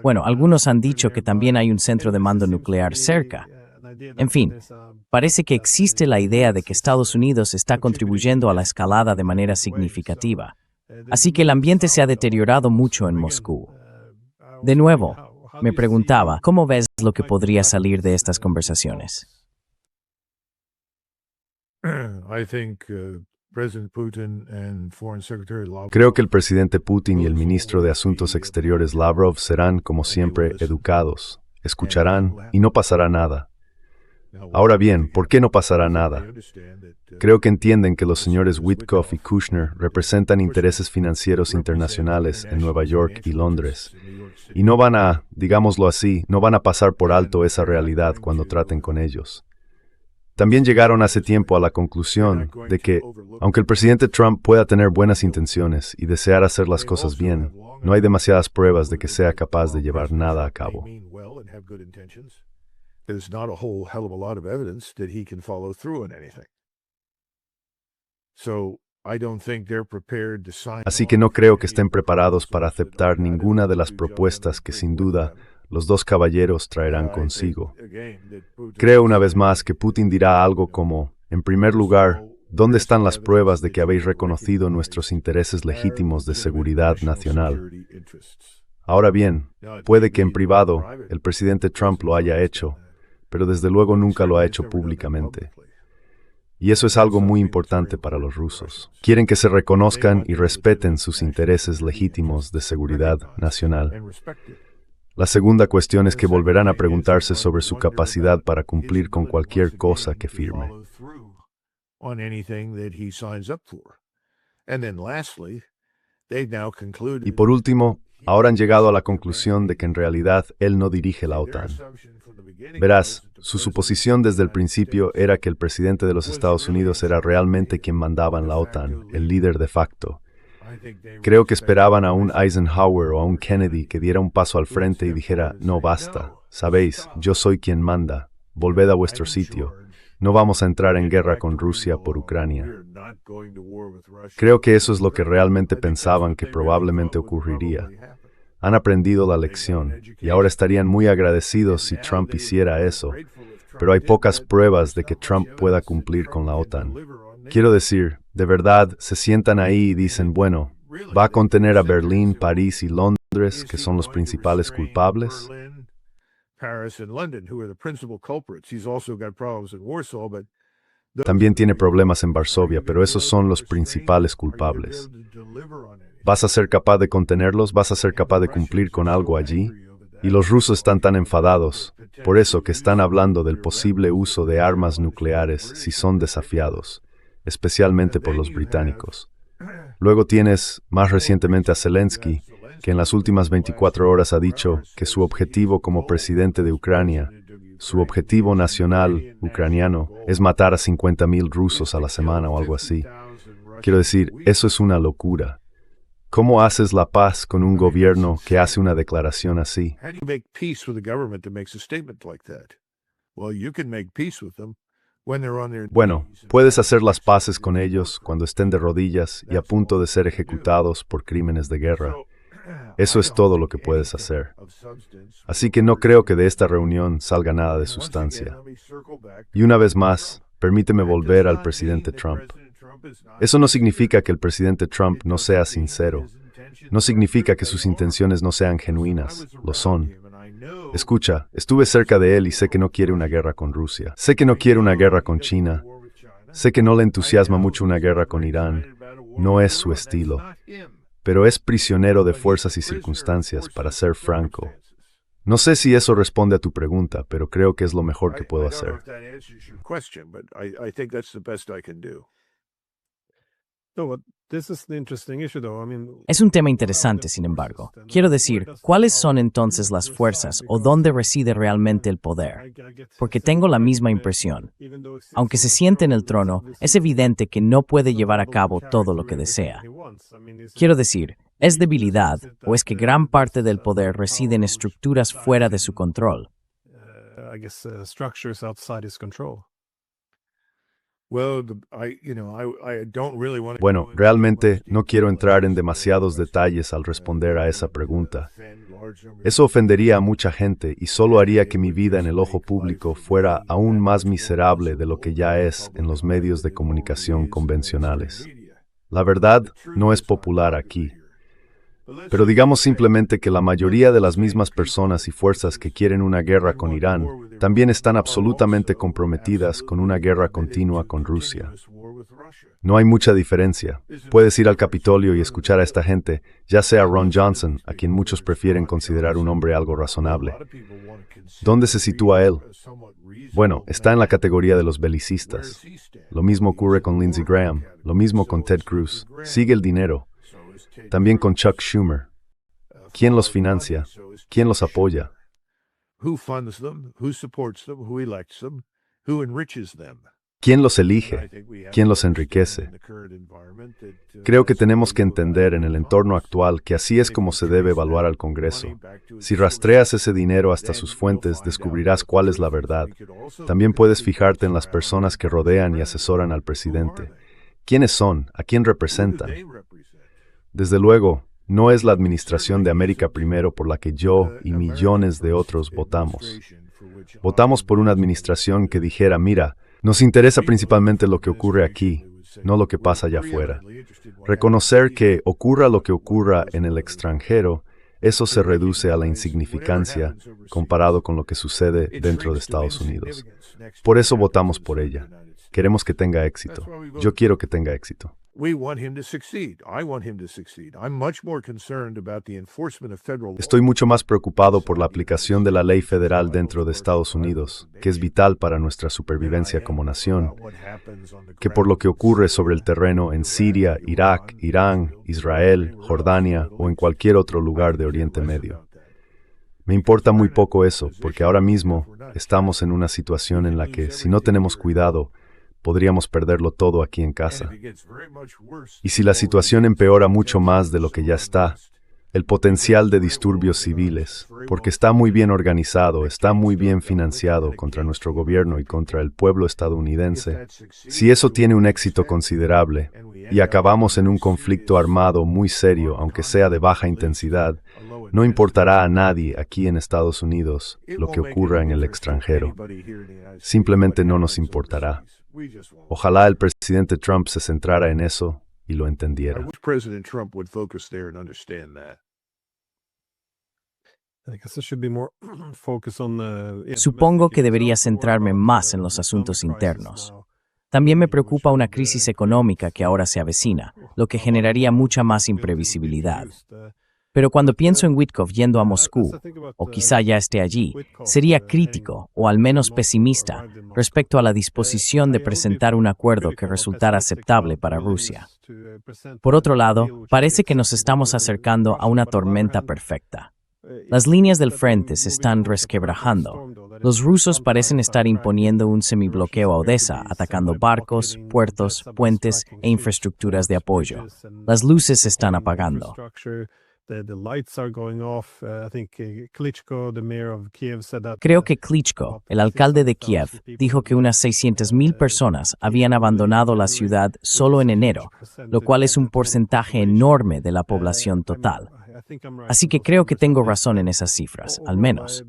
bueno, algunos han dicho que también hay un centro de mando nuclear cerca. En fin, parece que existe la idea de que Estados Unidos está contribuyendo a la escalada de manera significativa. Así que el ambiente se ha deteriorado mucho en Moscú. De nuevo, me preguntaba, ¿cómo ves lo que podría salir de estas conversaciones? Creo que el presidente Putin y el ministro de Asuntos Exteriores Lavrov serán, como siempre, educados. Escucharán y no pasará nada. Ahora bien, ¿por qué no pasará nada? Creo que entienden que los señores Witkoff y Kushner representan intereses financieros internacionales en Nueva York y Londres. Y no van a, digámoslo así, no van a pasar por alto esa realidad cuando traten con ellos. También llegaron hace tiempo a la conclusión de que, aunque el presidente Trump pueda tener buenas intenciones y desear hacer las cosas bien, no hay demasiadas pruebas de que sea capaz de llevar nada a cabo. There's not a whole hell of a lot of evidence that he can follow through on anything. So, I don't think they're prepared to sign. Así que no creo que estén preparados para aceptar ninguna de las propuestas que sin duda los dos caballeros traerán consigo. Creo una vez más que Putin dirá algo como, en primer lugar, ¿dónde están las pruebas de que habéis reconocido nuestros intereses legítimos de seguridad nacional? Ahora bien, puede que en privado el presidente Trump lo haya hecho, pero desde luego nunca lo ha hecho públicamente. Y eso es algo muy importante para los rusos. Quieren que se reconozcan y respeten sus intereses legítimos de seguridad nacional. La segunda cuestión es que volverán a preguntarse sobre su capacidad para cumplir con cualquier cosa que firme. Y por último, ahora han llegado a la conclusión de que en realidad él no dirige la OTAN. Verás, su suposición desde el principio era que el presidente de los Estados Unidos era realmente quien mandaba en la OTAN, el líder de facto. Creo que esperaban a un Eisenhower o a un Kennedy que diera un paso al frente y dijera, no basta, sabéis, yo soy quien manda, volved a vuestro sitio, no vamos a entrar en guerra con Rusia por Ucrania. Creo que eso es lo que realmente pensaban que probablemente ocurriría. Han aprendido la lección y ahora estarían muy agradecidos si Trump hiciera eso, pero hay pocas pruebas de que Trump pueda cumplir con la OTAN. Quiero decir, de verdad, se sientan ahí y dicen, bueno, ¿va a contener a Berlín, París y Londres, que son los principales culpables? También tiene problemas en Varsovia, pero esos son los principales culpables. ¿Vas a ser capaz de contenerlos? ¿Vas a ser capaz de cumplir con algo allí? Y los rusos están tan enfadados, por eso que están hablando del posible uso de armas nucleares si son desafiados, especialmente por los británicos. Luego tienes, más recientemente, a Zelensky, que en las últimas 24 horas ha dicho que su objetivo como presidente de Ucrania, su objetivo nacional ucraniano, es matar a 50,000 rusos a la semana o algo así. Quiero decir, eso es una locura. ¿Cómo haces la paz con un gobierno que hace una declaración así? How do you make peace with a government that makes a statement like that? Well, you can make peace with them when they're on their Bueno, puedes hacer las paces con ellos cuando estén de rodillas y a punto de ser ejecutados por crímenes de guerra. Eso es todo lo que puedes hacer. Así que no creo que de esta reunión salga nada de sustancia. Y una vez más, permíteme volver al presidente Trump. Eso no significa que el presidente Trump no sea sincero. No significa que sus intenciones no sean genuinas. Lo son. Escucha, estuve cerca de él y sé que no quiere una guerra con Rusia. Sé que no quiere una guerra con China. Sé que no le entusiasma mucho una guerra con Irán. No es su estilo. Pero es prisionero de fuerzas y circunstancias, para ser franco. No sé si eso responde a tu pregunta, pero creo que es lo mejor que puedo hacer. Es un tema interesante, sin embargo. Quiero decir, ¿cuáles son entonces las fuerzas o dónde reside realmente el poder? Porque tengo la misma impresión. Aunque se siente en el trono, es evidente que no puede llevar a cabo todo lo que desea. Quiero decir, ¿es debilidad o es que gran parte del poder reside en estructuras fuera de su control? Bueno, realmente no quiero entrar en demasiados detalles al responder a esa pregunta. Eso ofendería a mucha gente y solo haría que mi vida en el ojo público fuera aún más miserable de lo que ya es en los medios de comunicación convencionales. La verdad no es popular aquí. Pero digamos simplemente que la mayoría de las mismas personas y fuerzas que quieren una guerra con Irán también están absolutamente comprometidas con una guerra continua con Rusia. No hay mucha diferencia. Puedes ir al Capitolio y escuchar a esta gente, ya sea Ron Johnson, a quien muchos prefieren considerar un hombre algo razonable. ¿Dónde se sitúa él? Bueno, está en la categoría de los belicistas. Lo mismo ocurre con Lindsey Graham, lo mismo con Ted Cruz. Sigue el dinero. También con Chuck Schumer. ¿Quién los financia? ¿Quién los apoya? ¿Quién los elige? ¿Quién los enriquece? Creo que tenemos que entender en el entorno actual que así es como se debe evaluar al Congreso. Si rastreas ese dinero hasta sus fuentes, descubrirás cuál es la verdad. También puedes fijarte en las personas que rodean y asesoran al presidente. ¿Quiénes son? ¿A quién representan? Desde luego, no es la administración de América Primero por la que yo y millones de otros votamos. Votamos por una administración que dijera, mira, nos interesa principalmente lo que ocurre aquí, no lo que pasa allá afuera. Reconocer que ocurra lo que ocurra en el extranjero, eso se reduce a la insignificancia comparado con lo que sucede dentro de Estados Unidos. Por eso votamos por ella. Queremos que tenga éxito. Yo quiero que tenga éxito. Estoy mucho más preocupado por la aplicación de la ley federal dentro de Estados Unidos, que es vital para nuestra supervivencia como nación, que por lo que ocurre sobre el terreno en Siria, Irak, Irán, Israel, Jordania o en cualquier otro lugar de Oriente Medio. Me importa muy poco eso, porque ahora mismo estamos en una situación en la que, si no tenemos cuidado, podríamos perderlo todo aquí en casa. Y si la situación empeora mucho más de lo que ya está, el potencial de disturbios civiles, porque está muy bien organizado, está muy bien financiado contra nuestro gobierno y contra el pueblo estadounidense, si eso tiene un éxito considerable y acabamos en un conflicto armado muy serio, aunque sea de baja intensidad, no importará a nadie aquí en Estados Unidos lo que ocurra en el extranjero. Simplemente no nos importará. Ojalá el presidente Trump se centrara en eso y lo entendiera. Supongo que debería centrarme más en los asuntos internos. También me preocupa una crisis económica que ahora se avecina, lo que generaría mucha más imprevisibilidad. Pero cuando pienso en Witkoff yendo a Moscú, o quizá ya esté allí, sería crítico, o al menos pesimista, respecto a la disposición de presentar un acuerdo que resultara aceptable para Rusia. Por otro lado, parece que nos estamos acercando a una tormenta perfecta. Las líneas del frente se están resquebrajando. Los rusos parecen estar imponiendo un semibloqueo a Odessa, atacando barcos, puertos, puentes e infraestructuras de apoyo. Las luces se están apagando. Creo que Klitschko, el alcalde de Kiev, dijo que unas 600,000 personas habían abandonado la ciudad solo en enero, lo cual es un porcentaje enorme de la población total. Así que creo que tengo razón en esas cifras, al menos.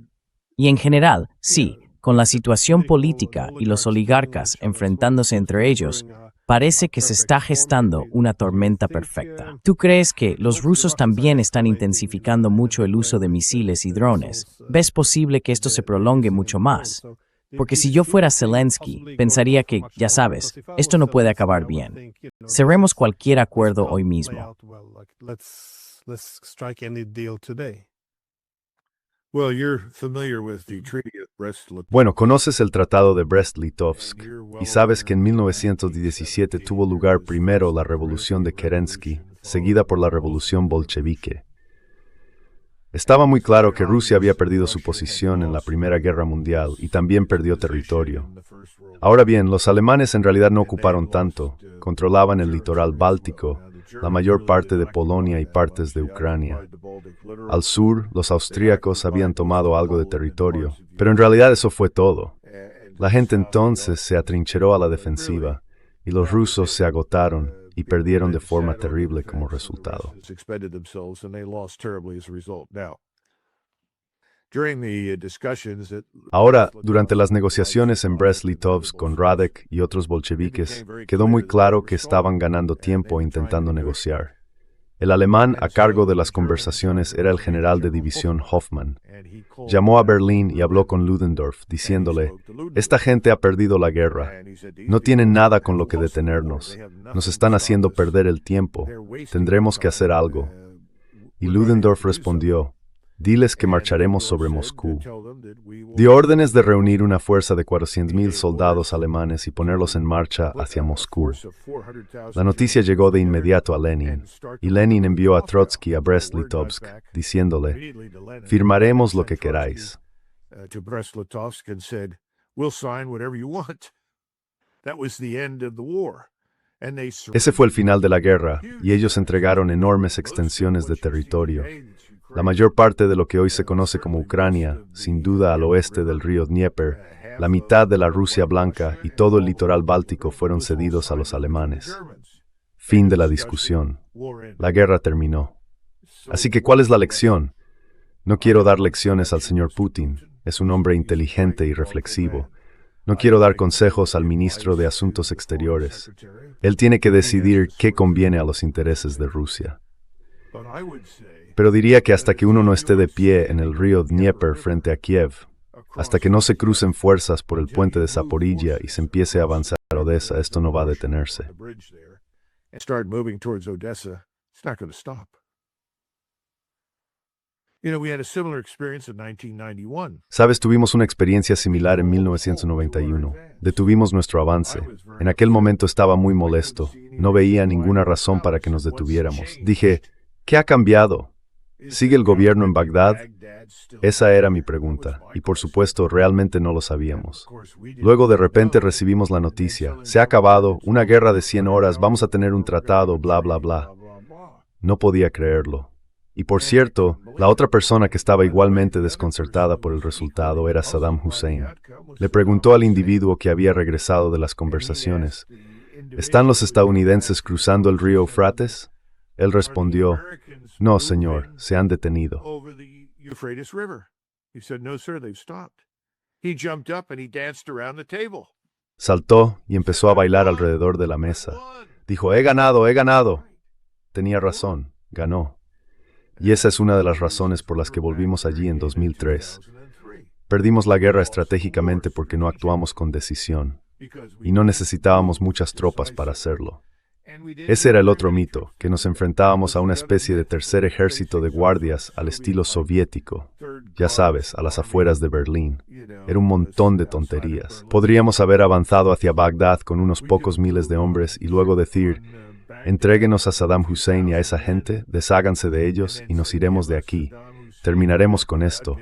Y en general, sí, con la situación política y los oligarcas enfrentándose entre ellos, parece que se está gestando una tormenta perfecta. ¿Tú crees que los rusos también están intensificando mucho el uso de misiles y drones? ¿Ves posible que esto se prolongue mucho más? Porque si yo fuera Zelensky, pensaría que, ya sabes, esto no puede acabar bien. Cerremos cualquier acuerdo hoy mismo. Bueno, conoces el Tratado de Brest-Litovsk y sabes que en 1917 tuvo lugar primero la Revolución de Kerensky, seguida por la Revolución bolchevique. Estaba muy claro que Rusia había perdido su posición en la Primera Guerra Mundial y también perdió territorio. Ahora bien, los alemanes en realidad no ocuparon tanto, controlaban el litoral báltico, la mayor parte de Polonia y partes de Ucrania. Al sur, los austríacos habían tomado algo de territorio, pero en realidad eso fue todo. La gente entonces se atrincheró a la defensiva, y los rusos se agotaron y perdieron de forma terrible como resultado. Ahora, durante las negociaciones en Brest-Litovsk con Radek y otros bolcheviques, quedó muy claro que estaban ganando tiempo intentando negociar. El alemán a cargo de las conversaciones era el general de división Hoffmann. Llamó a Berlín y habló con Ludendorff, diciéndole: «Esta gente ha perdido la guerra. No tienen nada con lo que detenernos. Nos están haciendo perder el tiempo. Tendremos que hacer algo». Y Ludendorff respondió: «Diles que marcharemos sobre Moscú». Dio órdenes de reunir una fuerza de 400,000 soldados alemanes y ponerlos en marcha hacia Moscú. La noticia llegó de inmediato a Lenin, y Lenin envió a Trotsky a Brest-Litovsk, diciéndole: «Firmaremos lo que queráis». Ese fue el final de la guerra, y ellos entregaron enormes extensiones de territorio. La mayor parte de lo que hoy se conoce como Ucrania, sin duda al oeste del río Dnieper, la mitad de la Rusia blanca y todo el litoral báltico fueron cedidos a los alemanes. Fin de la discusión. La guerra terminó. Así que, ¿cuál es la lección? No quiero dar lecciones al señor Putin. Es un hombre inteligente y reflexivo. No quiero dar consejos al ministro de Asuntos Exteriores. Él tiene que decidir qué conviene a los intereses de Rusia. Pero diría que hasta que uno no esté de pie en el río Dnieper frente a Kiev, hasta que no se crucen fuerzas por el puente de Zaporilla y se empiece a avanzar a Odessa, esto no va a detenerse. Sabes, tuvimos una experiencia similar en 1991. Detuvimos nuestro avance. En aquel momento estaba muy molesto. No veía ninguna razón para que nos detuviéramos. Dije: ¿qué ha cambiado? ¿Sigue el gobierno en Bagdad? Esa era mi pregunta, y por supuesto realmente no lo sabíamos. Luego de repente recibimos la noticia: se ha acabado, una guerra de 100 horas, vamos a tener un tratado, bla bla bla. No podía creerlo. Y por cierto, la otra persona que estaba igualmente desconcertada por el resultado era Saddam Hussein. Le preguntó al individuo que había regresado de las conversaciones: ¿están los estadounidenses cruzando el río Eufrates? Él respondió: no, señor, se han detenido. Saltó y empezó a bailar alrededor de la mesa. Dijo: he ganado, he ganado. Tenía razón, ganó. Y esa es una de las razones por las que volvimos allí en 2003. Perdimos la guerra estratégicamente porque no actuamos con decisión. y no necesitábamos muchas tropas para hacerlo. Ese era el otro mito, que nos enfrentábamos a una especie de tercer ejército de guardias al estilo soviético, ya sabes, a las afueras de Berlín. Era un montón de tonterías. Podríamos haber avanzado hacia Bagdad con unos pocos miles de hombres y luego decir, entréguenos a Saddam Hussein y a esa gente, desháganse de ellos y nos iremos de aquí. Terminaremos con esto.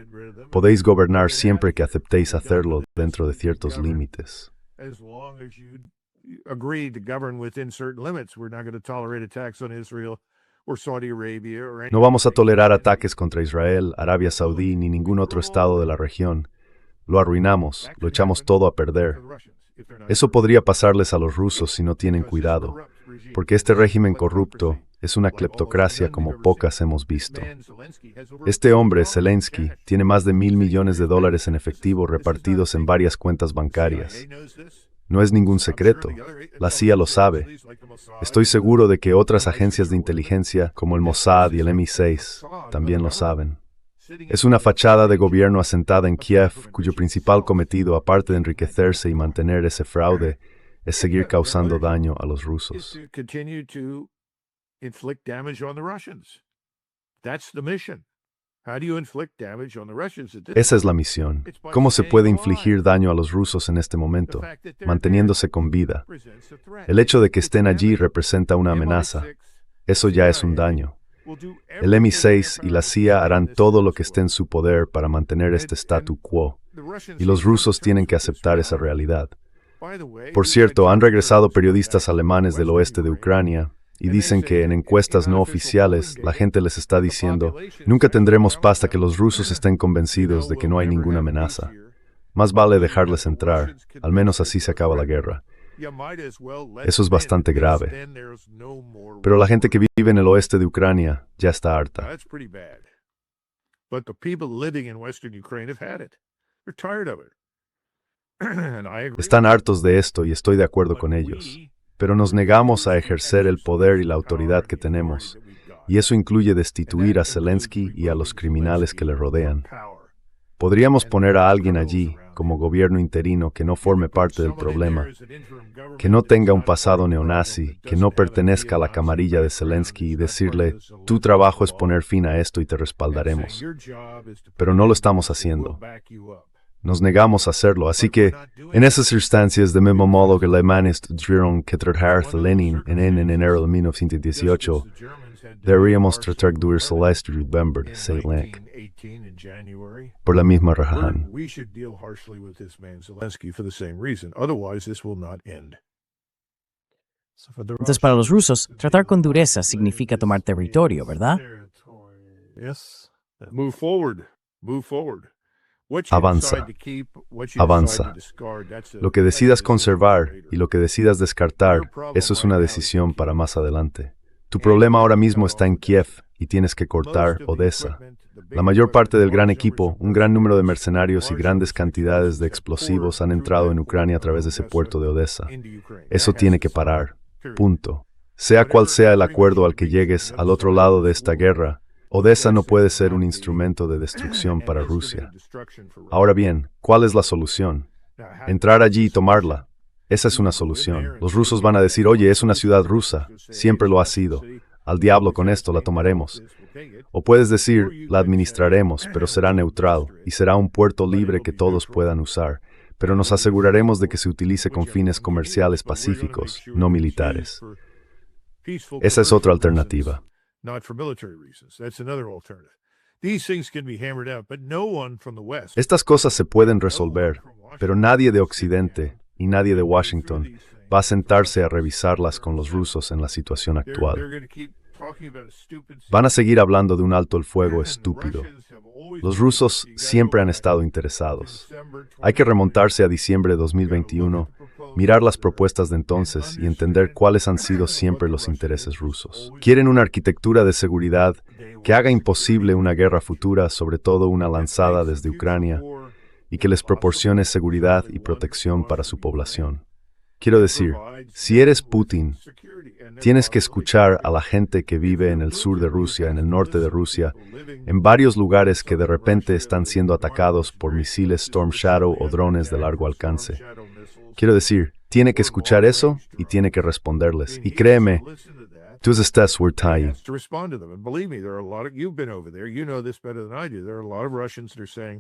Podéis gobernar siempre que aceptéis hacerlo dentro de ciertos límites. No vamos a tolerar ataques contra Israel, Arabia Saudí ni ningún otro estado de la región. Lo arruinamos, lo echamos todo a perder. Eso podría pasarles a los rusos si no tienen cuidado, porque este régimen corrupto es una cleptocracia como pocas hemos visto. Este hombre, Zelensky, tiene más de $1.000 millones en efectivo repartidos en varias cuentas bancarias. No es ningún secreto. La CIA lo sabe. Estoy seguro de que otras agencias de inteligencia, como el Mossad y el MI6, también lo saben. Es una fachada de gobierno asentada en Kiev, cuyo principal cometido, aparte de enriquecerse y mantener ese fraude, es seguir causando daño a los rusos. Esa es la misión. ¿Cómo se puede infligir daño a los rusos en este momento? Manteniéndose con vida. El hecho de que estén allí representa una amenaza. Eso ya es un daño. El MI6 y la CIA harán todo lo que esté en su poder para mantener este statu quo, y los rusos tienen que aceptar esa realidad. Por cierto, han regresado periodistas alemanes del oeste de Ucrania, y dicen que en encuestas no oficiales la gente les está diciendo, nunca tendremos paz hasta que los rusos estén convencidos de que no hay ninguna amenaza. Más vale dejarles entrar, al menos así se acaba la guerra. Eso es bastante grave. Pero la gente que vive en el oeste de Ucrania ya está harta. Están hartos de esto y estoy de acuerdo con ellos. Pero nos negamos a ejercer el poder y la autoridad que tenemos, y eso incluye destituir a Zelensky y a los criminales que le rodean. Podríamos poner a alguien allí, como gobierno interino, que no forme parte del problema, que no tenga un pasado neonazi, que no pertenezca a la camarilla de Zelensky y decirle, tu trabajo es poner fin a esto y te respaldaremos. Pero no lo estamos haciendo. Nos negamos a hacerlo, así que, en esas circunstancias de mismo modo que alemanes tuvieron que tratar a Lenin en enero de 1918, deberíamos tratar de Celeste Rubemberg, Zelensky, por la misma razón. Entonces, para los rusos, tratar con dureza significa tomar territorio, ¿verdad? Avanza, avanza. Lo que decidas conservar y lo que decidas descartar, eso es una decisión para más adelante. Tu problema ahora mismo está en Kiev y tienes que cortar Odessa. La mayor parte del gran equipo, un gran número de mercenarios y grandes cantidades de explosivos han entrado en Ucrania a través de ese puerto de Odessa. Eso tiene que parar. Punto. Sea cual sea el acuerdo al que llegues al otro lado de esta guerra, Odessa no puede ser un instrumento de destrucción para Rusia. Ahora bien, ¿cuál es la solución? Entrar allí y tomarla. Esa es una solución. Los rusos van a decir, oye, es una ciudad rusa. Siempre lo ha sido. Al diablo con esto, la tomaremos. O puedes decir, la administraremos, pero será neutral, y será un puerto libre que todos puedan usar. Pero nos aseguraremos de que se utilice con fines comerciales pacíficos, no militares. Esa es otra alternativa. Estas cosas se pueden resolver, pero nadie de Occidente y nadie de Washington va a sentarse a revisarlas con los rusos en la situación actual. Van a seguir hablando de un alto el fuego estúpido. Los rusos siempre han estado interesados. Hay que remontarse a diciembre de 2021, mirar las propuestas de entonces y entender cuáles han sido siempre los intereses rusos. Quieren una arquitectura de seguridad que haga imposible una guerra futura, sobre todo una lanzada desde Ucrania, y que les proporcione seguridad y protección para su población. Quiero decir, si eres Putin, tienes que escuchar a la gente que vive en el sur de Rusia, en el norte de Rusia, en varios lugares que de repente están siendo atacados por misiles Storm Shadow o drones de largo alcance. Quiero decir, tiene que escuchar eso y tiene que responderles. Y créeme, tú estás ahí.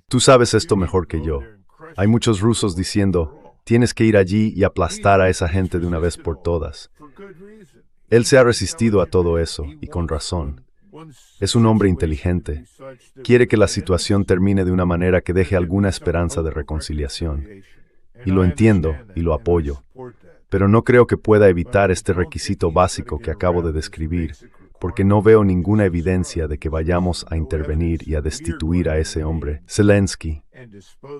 Tú sabes esto mejor que yo. Hay muchos rusos diciendo, tienes que ir allí y aplastar a esa gente de una vez por todas. Él se ha resistido a todo eso, y con razón. Es un hombre inteligente. Quiere que la situación termine de una manera que deje alguna esperanza de reconciliación. Y lo entiendo y lo apoyo. Pero no creo que pueda evitar este requisito básico que acabo de describir, porque no veo ninguna evidencia de que vayamos a intervenir y a destituir a ese hombre, Zelensky.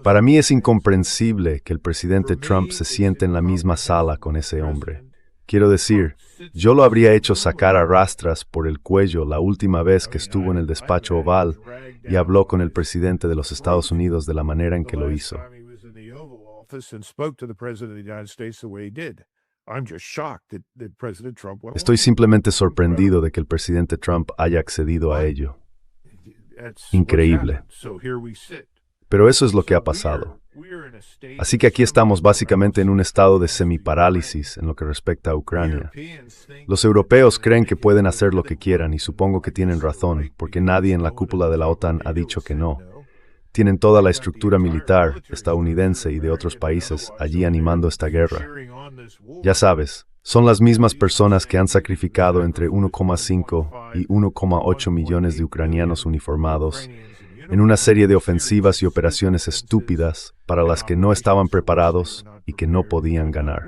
Para mí es incomprensible que el presidente Trump se siente en la misma sala con ese hombre. Quiero decir, yo lo habría hecho sacar a rastras por el cuello la última vez que estuvo en el despacho oval y habló con el presidente de los Estados Unidos de la manera en que lo hizo. Estoy simplemente sorprendido de que el presidente Trump haya accedido a ello. Increíble. Pero eso es lo que ha pasado. Así que aquí estamos básicamente en un estado de semiparálisis en lo que respecta a Ucrania. Los europeos creen que pueden hacer lo que quieran y supongo que tienen razón, porque nadie en la cúpula de la OTAN ha dicho que no. Tienen toda la estructura militar estadounidense y de otros países allí animando esta guerra. Ya sabes, son las mismas personas que han sacrificado entre 1,5 y 1,8 millones de ucranianos uniformados en una serie de ofensivas y operaciones estúpidas para las que no estaban preparados y que no podían ganar.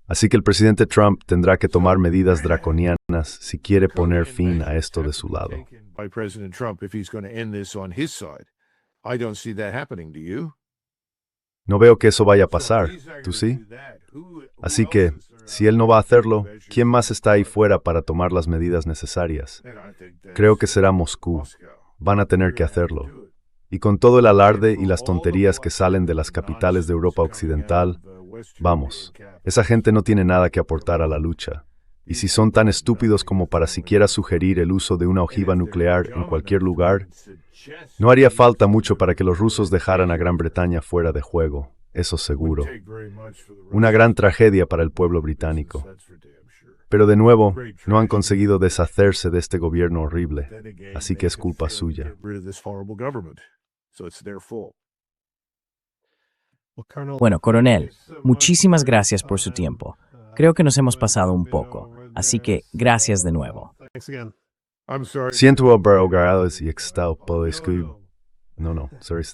Así que el presidente Trump tendrá que tomar medidas draconianas si quiere poner fin a esto de su lado. No veo que eso vaya a pasar, ¿tú sí? Así que, si él no va a hacerlo, ¿quién más está ahí fuera para tomar las medidas necesarias? Creo que será Moscú. Van a tener que hacerlo. Y con todo el alarde y las tonterías que salen de las capitales de Europa Occidental, vamos, esa gente no tiene nada que aportar a la lucha. Y si son tan estúpidos como para siquiera sugerir el uso de una ojiva nuclear en cualquier lugar, no haría falta mucho para que los rusos dejaran a Gran Bretaña fuera de juego, eso seguro. Una gran tragedia para el pueblo británico. Pero de nuevo, no han conseguido deshacerse de este gobierno horrible, así que es culpa suya. Bueno, coronel, muchísimas gracias por su tiempo. Creo que nos hemos pasado un poco, así que gracias de nuevo. Siento haber ahogado y extao por escribir. No, sorry,